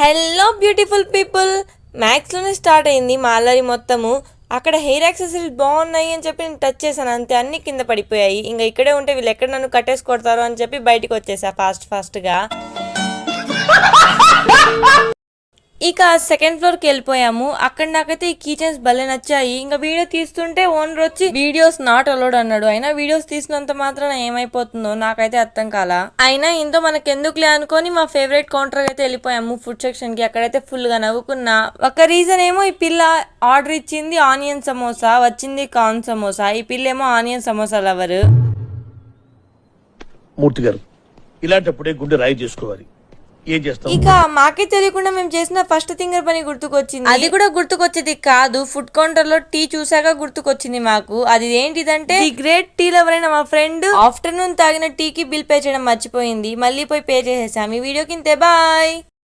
Hello beautiful people, మ్యాక్స్లోనే start అయింది మా అల్లరి మొత్తము. అక్కడ హెయిర్ యాక్సెసరీస్ బాగున్నాయి అని చెప్పి నేను టచ్ చేశాను, అంతే అన్ని కింద పడిపోయాయి. ఇంకా ఇక్కడే ఉంటే వీళ్ళు ఎక్కడ నన్ను కట్టేసి కొడతారు అని చెప్పి బయటకు వచ్చేసా ఫాస్ట్గా. ఇక సెకండ్ ఫ్లోర్కి వెళ్ళిపోయాము. అక్కడ నాకైతే ఈ కీచెన్స్ భలే నచ్చాయి. ఇంకా వీడియో తీస్తుంటే ఓనర్ వచ్చి వీడియోస్ నాట్ అలౌడ్ అన్నాడు. అయినా వీడియోస్ తీసినంత మాత్రాన ఏమైపోతుందో నాకైతే అర్థం కాలా. అయినా ఇంతో మనకు ఎందుకులే అనుకొని మా ఫేవరెట్ కౌంటర్ అయితే వెళ్ళిపోయాము, ఫుడ్ సెక్షన్ కి. అక్కడైతే ఫుల్ గా నవ్వుకున్నా. ఒక రీజన్ ఏమో ఈ పిల్ల ఆర్డర్ ఇచ్చింది ఆనియన్ సమోసా, వచ్చింది కార్న్ సమోసా. ఈ పిల్ల ఏమో ఆనియన్ సమోసా లవర్. మూర్తి గారు, ఇలాంటప్పుడే గుండె రాయి చేసుకోవాలి. ఇక మాకే తెలియకుండా మేము చేసిన ఫస్ట్ థింగర్ పని గుర్తుకొచ్చింది. అది కూడా గుర్తుకొచ్చేది కాదు, ఫుడ్ కౌంటర్ లో టీ చూసాక గుర్తుకొచ్చింది మాకు. అది ఏంటిదంటే ది గ్రేట్ టీ లవర్ అయిన మా ఫ్రెండ్ ఆఫ్టర్నూన్ తాగిన టీకి బిల్ పే చేయడం మర్చిపోయింది. మళ్ళీ పోయి పే చేసేసాం. ఈ వీడియో కింద బాయ్.